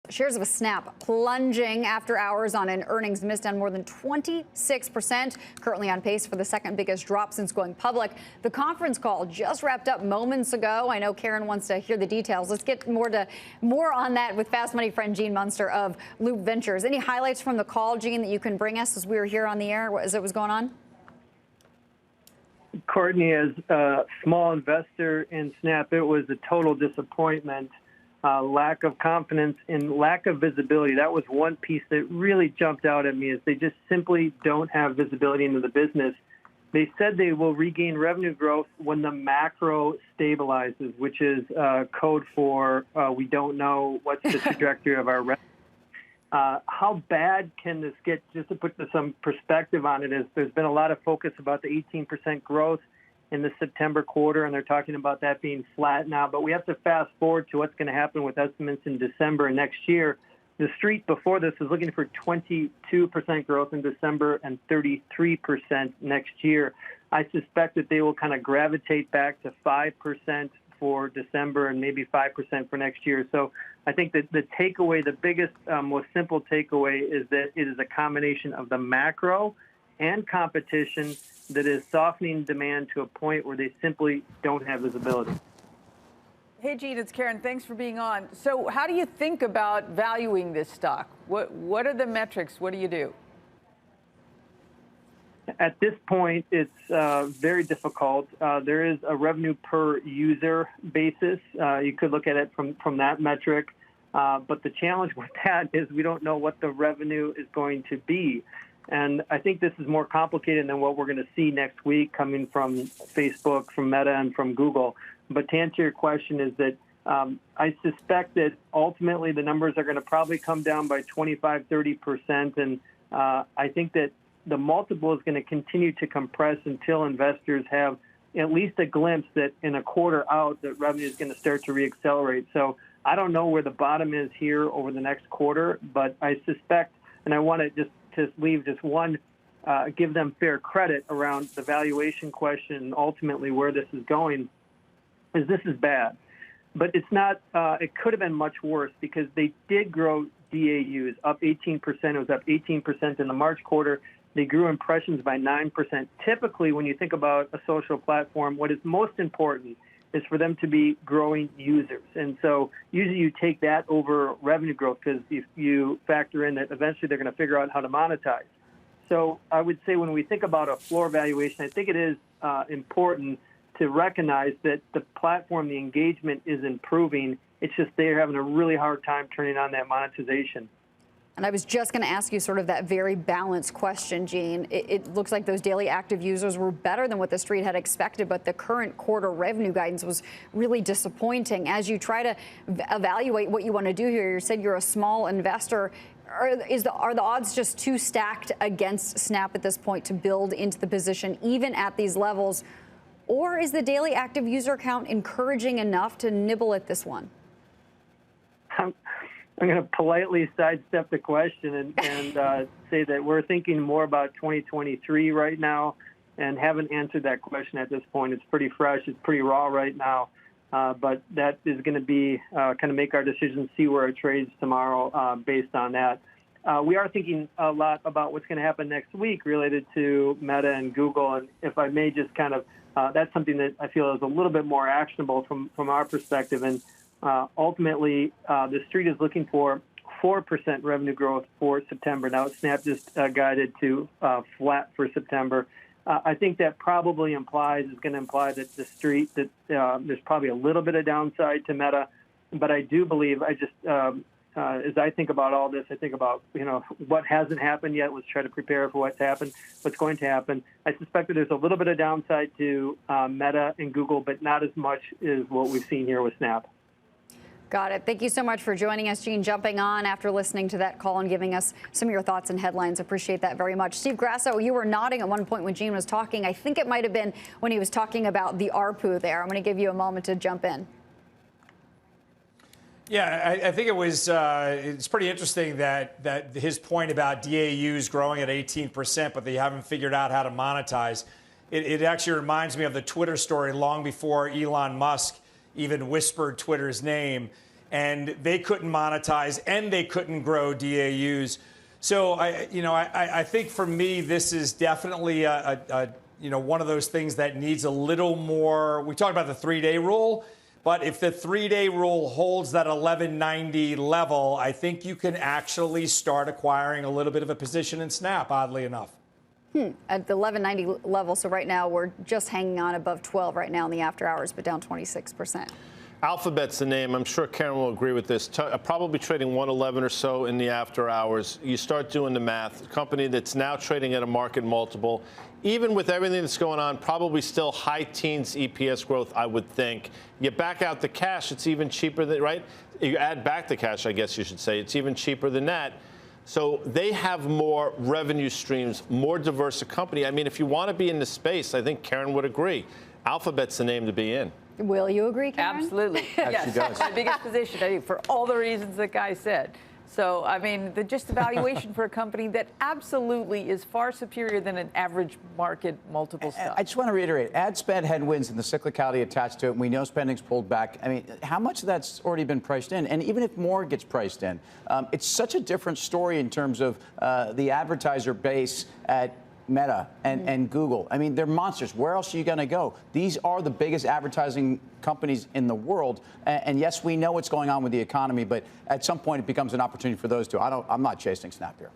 Shares of a Snap plunging after hours on an earnings miss, down more than 26%, currently on pace for the second biggest drop since going public. The conference call just wrapped up moments ago. I know Karen wants to hear the details. Let's get more on that with Fast Money friend Gene Munster of Loop Ventures. Any highlights from the call, Gene, that you can bring us as we were here on the air as it was going on? Courtney, as a small investor in Snap, it was a total disappointment. Lack of confidence and lack of visibility. That was one piece that really jumped out at me, is they just simply don't have visibility into the business. They said they will regain revenue growth when the macro stabilizes, which is code for we don't know what's the trajectory of our revenue. How bad can this get? Just to put some perspective on it, is there's been a lot of focus about the 18% growth in the September quarter, and they're talking about that being flat now. But we have to fast forward to what's going to happen with estimates in December and next year. The street before this was looking for 22% growth in December and 33% next year. I suspect that they will kind of gravitate back to 5% for December and maybe 5% for next year. So I think that the takeaway, the biggest, most simple takeaway, is that it is a combination of the macro and competition that is softening demand to a point where they simply don't have visibility. Hey, Gene, it's Karen. Thanks for being on. So how do you think about valuing this stock? What are the metrics? What do you do? At this point, it's very difficult. There is a revenue per user basis. You could look at it from that metric. But the challenge with that is we don't know what the revenue is going to be. And I think this is more complicated than what we're going to see next week coming from Facebook, from Meta, and from Google. But to answer your question, is that I suspect that ultimately the numbers are going to probably come down by 25, 30%. And I think that the multiple is going to continue to compress until investors have at least a glimpse that in a quarter out that revenue is going to start to reaccelerate. So I don't know where the bottom is here over the next quarter, but I suspect, and I want to just leave just one, give them fair credit around the valuation question and ultimately where this is going, is this is bad. But it's not, it could have been much worse because they did grow DAUs up 18%. It was up 18% in the March quarter. They grew impressions by 9%. Typically, when you think about a social platform, what is most important is for them to be growing users. And so usually you take that over revenue growth because if you factor in that eventually they're going to figure out how to monetize. So I would say when we think about a floor valuation, I think it is important to recognize that the platform, the engagement is improving. It's just they're having a really hard time turning on that monetization. And I was just going to ask you sort of that very balanced question, Gene. It looks like those daily active users were better than what the street had expected, but the current quarter revenue guidance was really disappointing. As you try to evaluate what you want to do here, you said you're a small investor. Are the odds just too stacked against Snap at this point to build into the position, even at these levels? Or is the daily active user count encouraging enough to nibble at this one? I'm going to politely sidestep the question and say that we're thinking more about 2023 right now and haven't answered that question at this point. It's pretty fresh. It's pretty raw right now. But that is going to be kind of make our decisions, see where it trades tomorrow based on that. We are thinking a lot about what's going to happen next week related to Meta and Google. And if I may just kind of, that's something that I feel is a little bit more actionable from our perspective. And ultimately, the street is looking for 4% revenue growth for September. Now, Snap just guided to flat for September. I think that probably is going to imply that the street, that there's probably a little bit of downside to Meta. But I do believe, as I think about all this, I think about, what hasn't happened yet. Let's try to prepare for what's going to happen. I suspect that there's a little bit of downside to Meta and Google, but not as much as what we've seen here with Snap. Got it. Thank you so much for joining us, Gene, jumping on after listening to that call and giving us some of your thoughts and headlines. Appreciate that very much. Steve Grasso, you were nodding at one point when Gene was talking. I think it might have been when he was talking about the ARPU there. I'm going to give you a moment to jump in. Yeah, I think it was. It's pretty interesting that his point about DAUs growing at 18%, but they haven't figured out how to monetize. It actually reminds me of the Twitter story long before Elon Musk even whispered Twitter's name. and they couldn't monetize, and they couldn't grow DAUs. So I think for me, this is definitely one of those things that needs a little more. We talked about the 3-day rule, but if the 3-day rule holds that 1190 level, I think you can actually start acquiring a little bit of a position in Snap, oddly enough. At the 1190 level, so right now we're just hanging on above 12 right now in the after hours, but down 26%. Alphabet's the name. I'm sure Karen will agree with this. Probably trading 111 or so in the after hours. You start doing the math. A company that's now trading at a market multiple, even with everything that's going on, probably still high teens EPS growth, I would think. You back out the cash, it's even cheaper than, right? You add back the cash, I guess you should say. It's even cheaper than that. So they have more revenue streams, more diverse a company. I mean, if you want to be in the space, I think Karen would agree. Alphabet's the name to be in. Will you agree, Karen? Absolutely. Yes, does. my biggest position, I think, for all the reasons that Guy said. So, I mean, just the valuation for a company that absolutely is far superior than an average market multiple stock. I just want to reiterate, ad spend headwinds and the cyclicality attached to it, and we know spending's pulled back. I mean, how much of that's already been priced in? And even if more gets priced in, it's such a different story in terms of the advertiser base at Meta and Google. I mean, they're monsters. Where else are you going to go? These are the biggest advertising companies in the world. And yes, we know what's going on with the economy, but at some point it becomes an opportunity for those two. I'm not chasing Snap here.